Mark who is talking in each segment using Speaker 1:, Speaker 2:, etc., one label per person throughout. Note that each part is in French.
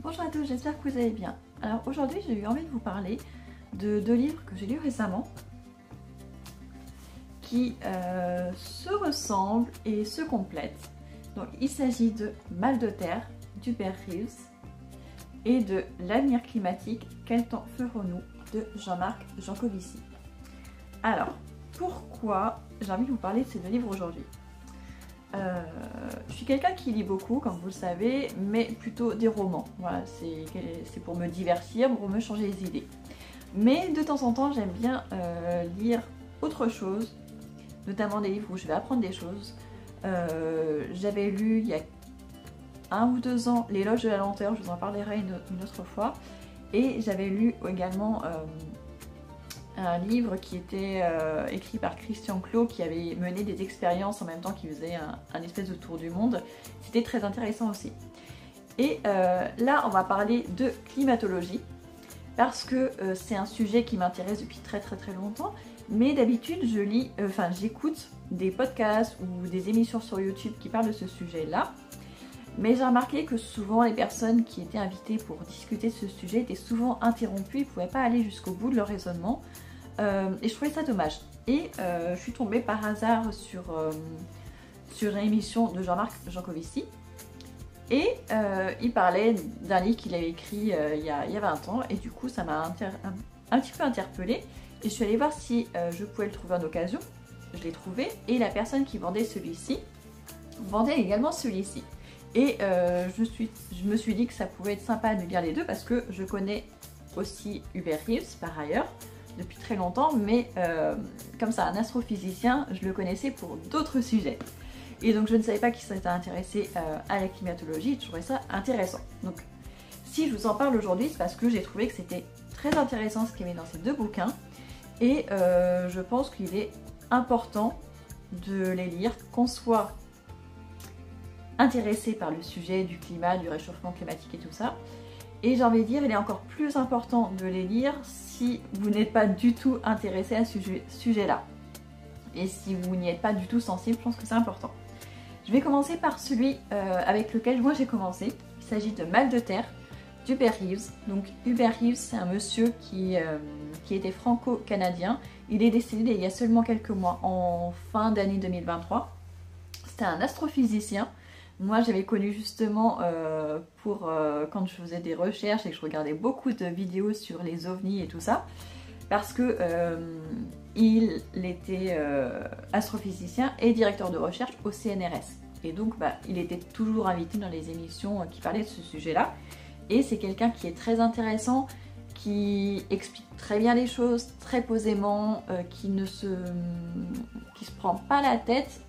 Speaker 1: Bonjour à tous, j'espère que vous allez bien. Alors aujourd'hui j'ai eu envie de vous parler de deux livres que j'ai lus récemment qui se ressemblent et se complètent. Donc il s'agit de Mal de terre d'Hubert Reeves et de L'avenir climatique, quel temps ferons-nous de Jean-Marc Jancovici. Alors pourquoi j'ai envie de vous parler de ces deux livres aujourd'hui? Je suis quelqu'un qui lit beaucoup, comme vous le savez, mais plutôt des romans. Voilà, c'est pour me divertir, pour me changer les idées. Mais de temps en temps, j'aime bien lire autre chose, notamment des livres où je vais apprendre des choses. J'avais lu il y a 1 ou 2 ans L'éloge de la lenteur, je vous en parlerai une autre fois. Et j'avais lu également un livre qui était écrit par Christian Clot, qui avait mené des expériences en même temps qu'il faisait un espèce de tour du monde. C'était très intéressant aussi. Et là on va parler de climatologie parce que c'est un sujet qui m'intéresse depuis très longtemps, mais d'habitude j'écoute des podcasts ou des émissions sur YouTube qui parlent de ce sujet là. Mais j'ai remarqué que souvent les personnes qui étaient invitées pour discuter de ce sujet étaient souvent interrompues, ils ne pouvaient pas aller jusqu'au bout de leur raisonnement. Et je trouvais ça dommage. Et je suis tombée par hasard sur une émission de Jean-Marc Jancovici. Et il parlait d'un livre qu'il avait écrit il y a 20 ans. Et du coup ça m'a un petit peu interpellée. Et je suis allée voir si je pouvais le trouver en occasion. Je l'ai trouvé. Et la personne qui vendait celui-ci vendait également celui-ci. Et je me suis dit que ça pouvait être sympa de lire les deux parce que je connais aussi Hubert Reeves par ailleurs depuis très longtemps, mais comme c'est un astrophysicien, je le connaissais pour d'autres sujets. Et donc je ne savais pas qu'il s'était intéressé à la climatologie, je trouvais ça intéressant. Donc si je vous en parle aujourd'hui, c'est parce que j'ai trouvé que c'était très intéressant ce qu'il y avait dans ces deux bouquins. Et je pense qu'il est important de les lire, qu'on soit intéressé par le sujet du climat, du réchauffement climatique et tout ça. Et j'ai envie de dire, il est encore plus important de les lire si vous n'êtes pas du tout intéressé à ce sujet-là. Et si vous n'y êtes pas du tout sensible, je pense que c'est important. Je vais commencer par celui avec lequel moi j'ai commencé. Il s'agit de Mal de terre d'Hubert Reeves. Donc Hubert Reeves, c'est un monsieur qui était franco-canadien. Il est décédé il y a seulement quelques mois, en fin d'année 2023. C'était un astrophysicien. Moi j'avais connu justement quand je faisais des recherches et que je regardais beaucoup de vidéos sur les ovnis et tout ça, parce que il était astrophysicien et directeur de recherche au CNRS. Et donc il était toujours invité dans les émissions qui parlaient de ce sujet-là. Et c'est quelqu'un qui est très intéressant, qui explique très bien les choses, très posément, qui ne se prend pas la tête.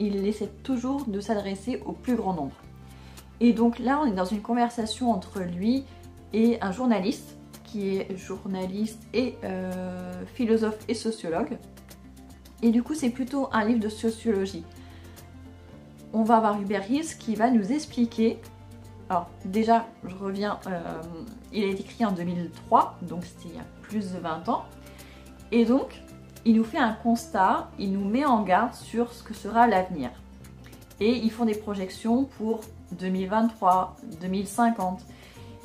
Speaker 1: Il essaie toujours de s'adresser au plus grand nombre. Et donc là, on est dans une conversation entre lui et un journaliste, qui est journaliste et philosophe et sociologue. Et du coup, c'est plutôt un livre de sociologie. On va avoir Hubert Reeves qui va nous expliquer... Alors déjà, je reviens, il a été écrit en 2003, donc c'était il y a plus de 20 ans. Et donc... il nous fait un constat, il nous met en garde sur ce que sera l'avenir. Et ils font des projections pour 2023, 2050.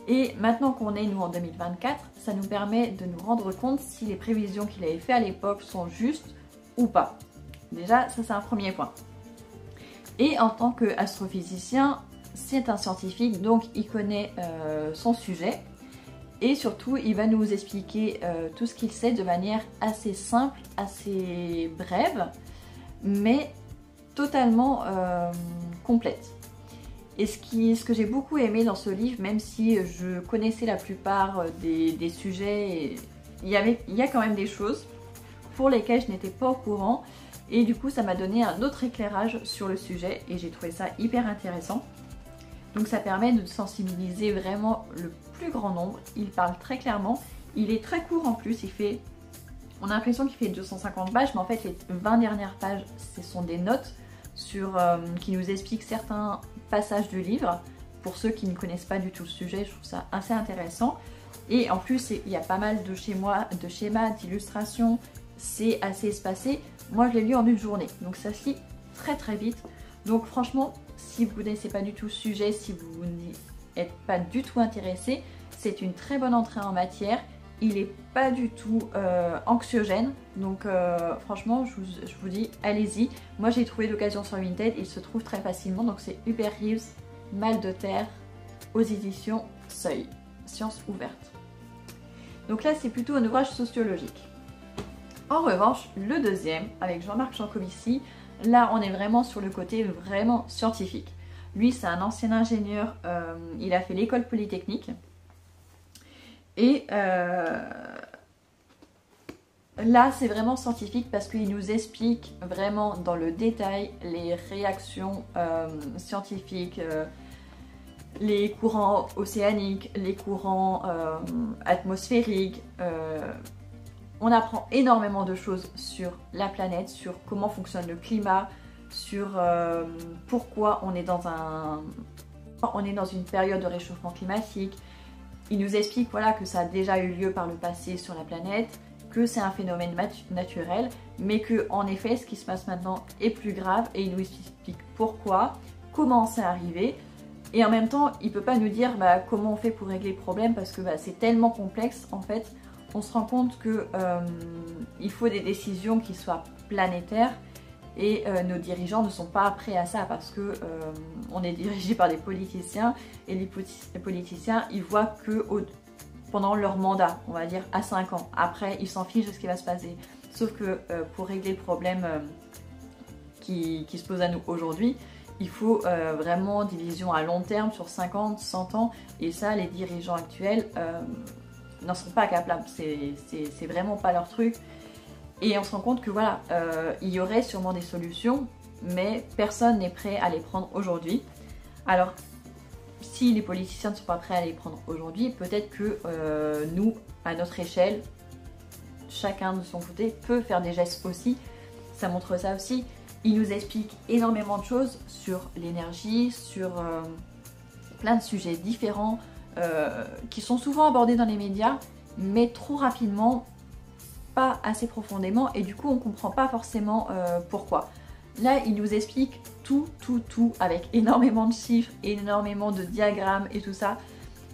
Speaker 1: Et maintenant qu'on est nous en 2024, ça nous permet de nous rendre compte si les prévisions qu'il avait fait à l'époque sont justes ou pas. Déjà, ça c'est un premier point. Et en tant qu'astrophysicien, c'est un scientifique, donc il connaît son sujet. Et surtout, il va nous expliquer tout ce qu'il sait de manière assez simple, assez brève, mais totalement complète. Et ce que j'ai beaucoup aimé dans ce livre, même si je connaissais la plupart des sujets, il y a quand même des choses pour lesquelles je n'étais pas au courant. Et du coup, ça m'a donné un autre éclairage sur le sujet et j'ai trouvé ça hyper intéressant. Donc ça permet de sensibiliser vraiment le plus grand nombre. Il parle très clairement. Il est très court en plus. On a l'impression qu'il fait 250 pages, mais en fait les 20 dernières pages, ce sont des notes qui nous expliquent certains passages du livre. Pour ceux qui ne connaissent pas du tout le sujet, je trouve ça assez intéressant. Et en plus, il y a pas mal de schémas, d'illustrations. C'est assez espacé. Moi, je l'ai lu en une journée. Donc ça se lit très vite. Donc franchement, si vous ne connaissez pas du tout le sujet, si vous n'êtes pas du tout intéressé, c'est une très bonne entrée en matière. Il n'est pas du tout anxiogène, donc franchement je vous dis allez-y. Moi j'ai trouvé l'occasion sur Vinted, il se trouve très facilement, donc c'est Hubert Reeves, Mal de terre, aux éditions Seuil, Sciences ouvertes. Donc là c'est plutôt un ouvrage sociologique. En revanche, le deuxième, avec Jean-Marc Jancovici, là on est vraiment sur le côté vraiment scientifique. Lui c'est un ancien ingénieur, il a fait l'école polytechnique. Et là c'est vraiment scientifique parce qu'il nous explique vraiment dans le détail les réactions scientifiques, les courants océaniques, les courants atmosphériques. On apprend énormément de choses sur la planète, sur comment fonctionne le climat, sur pourquoi on est dans une période de réchauffement climatique. Il nous explique voilà, que ça a déjà eu lieu par le passé sur la planète, que c'est un phénomène naturel, mais que en effet ce qui se passe maintenant est plus grave, et il nous explique pourquoi, comment c'est arrivé. Et en même temps il ne peut pas nous dire comment on fait pour régler le problème, parce que c'est tellement complexe. En fait on se rend compte que il faut des décisions qui soient planétaires, et nos dirigeants ne sont pas prêts à ça, parce que on est dirigé par des politiciens, et les politiciens ils voient que pendant leur mandat, on va dire à 5 ans, après ils s'en fichent de ce qui va se passer. Sauf que pour régler le problème qui se pose à nous aujourd'hui, il faut vraiment des visions à long terme, sur 50, 100 ans, et ça les dirigeants actuels n'en sont pas capables, c'est vraiment pas leur truc. Et on se rend compte que voilà, il y aurait sûrement des solutions, mais personne n'est prêt à les prendre aujourd'hui. Alors, si les politiciens ne sont pas prêts à les prendre aujourd'hui, peut-être que nous, à notre échelle, chacun de son côté peut faire des gestes aussi. Ça montre ça aussi. Il nous explique énormément de choses sur l'énergie, sur plein de sujets différents qui sont souvent abordés dans les médias, mais trop rapidement, pas assez profondément, et du coup on comprend pas forcément pourquoi. Là il nous explique tout avec énormément de chiffres, énormément de diagrammes et tout ça.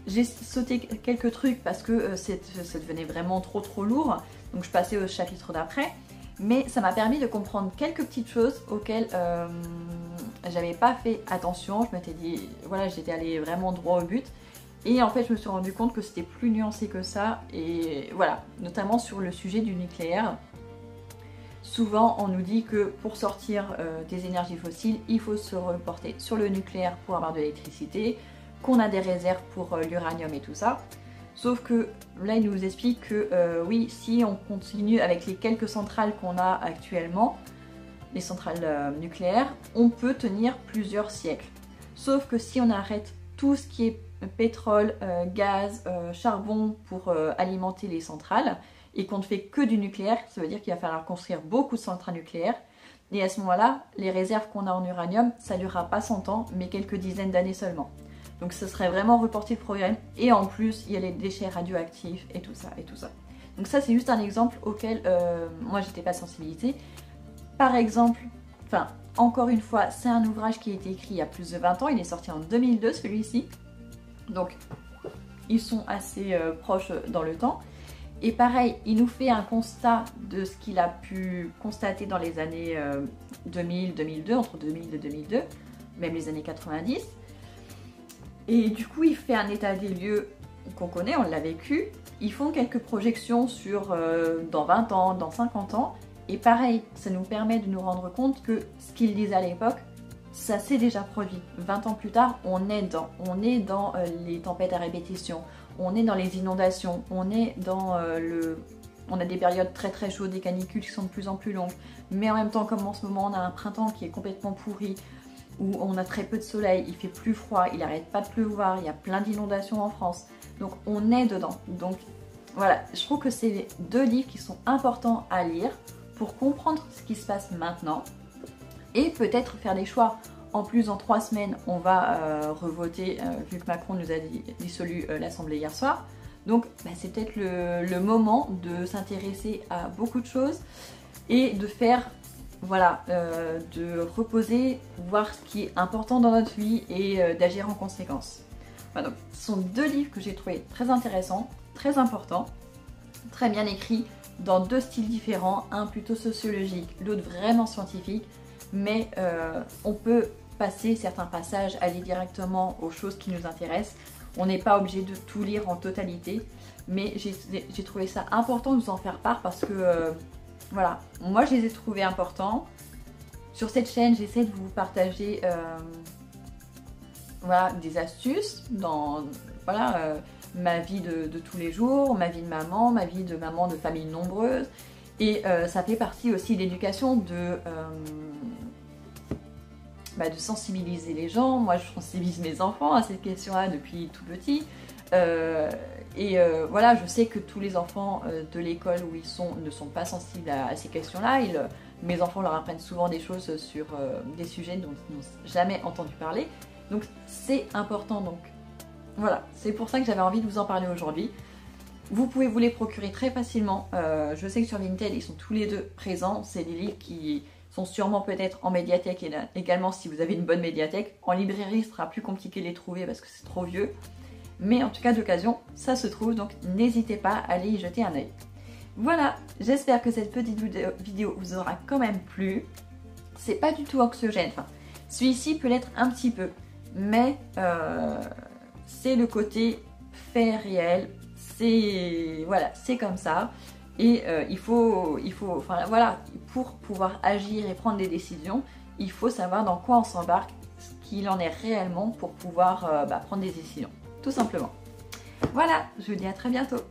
Speaker 1: J'ai sauté quelques trucs parce que ça devenait vraiment trop lourd, donc je passais au chapitre d'après, mais ça m'a permis de comprendre quelques petites choses auxquelles j'avais pas fait attention. Je m'étais dit, voilà, j'étais allée vraiment droit au but. Et en fait, je me suis rendu compte que c'était plus nuancé que ça, et voilà, notamment sur le sujet du nucléaire. Souvent, on nous dit que pour sortir des énergies fossiles, il faut se reporter sur le nucléaire pour avoir de l'électricité, qu'on a des réserves pour l'uranium et tout ça. Sauf que là, il nous explique que oui, si on continue avec les quelques centrales qu'on a actuellement, les centrales nucléaires, on peut tenir plusieurs siècles. Sauf que si on arrête tout ce qui est pétrole, gaz, charbon pour alimenter les centrales, et qu'on ne fait que du nucléaire, ça veut dire qu'il va falloir construire beaucoup de centrales nucléaires, et à ce moment-là, les réserves qu'on a en uranium, ça ne durera pas 100 ans, mais quelques dizaines d'années seulement. Donc ce serait vraiment reporter le problème, et en plus, il y a les déchets radioactifs, et tout ça, et tout ça. Donc ça, c'est juste un exemple auquel moi, j'étais pas sensibilisée. Par exemple, enfin, encore une fois, c'est un ouvrage qui a été écrit il y a plus de 20 ans, il est sorti en 2002, celui-ci. Donc, ils sont assez proches dans le temps. Et pareil, il nous fait un constat de ce qu'il a pu constater dans les années 2000-2002, entre 2000 et 2002, même les années 90. Et du coup, il fait un état des lieux qu'on connaît, on l'a vécu. Ils font quelques projections sur dans 20 ans, dans 50 ans. Et pareil, ça nous permet de nous rendre compte que ce qu'ils disaient à l'époque, ça s'est déjà produit. 20 ans plus tard, on est dans les tempêtes à répétition, on est dans les inondations, on est dans on a des périodes très chaudes, des canicules qui sont de plus en plus longues, mais en même temps, comme en ce moment, on a un printemps qui est complètement pourri, où on a très peu de soleil, il fait plus froid, il n'arrête pas de pleuvoir, il y a plein d'inondations en France, donc on est dedans. Donc voilà, je trouve que c'est deux livres qui sont importants à lire pour comprendre ce qui se passe maintenant, et peut-être faire des choix. En plus, en 3 semaines, on va revoter, vu que Macron nous a dissolu l'Assemblée hier soir. Donc, c'est peut-être le moment de s'intéresser à beaucoup de choses et de faire, voilà, de reposer, voir ce qui est important dans notre vie et d'agir en conséquence. Voilà, donc, ce sont deux livres que j'ai trouvé très intéressants, très importants, très bien écrits, dans deux styles différents, un plutôt sociologique, l'autre vraiment scientifique, mais on peut passer certains passages, aller directement aux choses qui nous intéressent. On n'est pas obligé de tout lire en totalité, mais j'ai trouvé ça important de vous en faire part parce que, voilà, moi je les ai trouvés importants. Sur cette chaîne, j'essaie de vous partager voilà, des astuces dans ma vie de tous les jours, ma vie de maman de famille nombreuse. Et ça fait partie aussi de l'éducation de sensibiliser les gens. Moi, je sensibilise mes enfants à cette question-là depuis tout petit. Voilà, je sais que tous les enfants de l'école où ils sont ne sont pas sensibles à ces questions-là. Mes enfants leur apprennent souvent des choses sur des sujets dont ils n'ont jamais entendu parler. Donc c'est important. Donc voilà, c'est pour ça que j'avais envie de vous en parler aujourd'hui. Vous pouvez vous les procurer très facilement. Je sais que sur Vinted, ils sont tous les deux présents. C'est des livres qui sont sûrement peut-être en médiathèque et également si vous avez une bonne médiathèque. En librairie, ce sera plus compliqué de les trouver parce que c'est trop vieux. Mais en tout cas d'occasion, ça se trouve. Donc n'hésitez pas à aller y jeter un œil. Voilà, j'espère que cette petite vidéo vous aura quand même plu. C'est pas du tout anxiogène. Enfin, celui-ci peut l'être un petit peu. Mais c'est le côté fait réel. Voilà, c'est comme ça. Et enfin voilà, pour pouvoir agir et prendre des décisions, il faut savoir dans quoi on s'embarque, ce qu'il en est réellement pour pouvoir prendre des décisions, tout simplement. Voilà, je vous dis à très bientôt.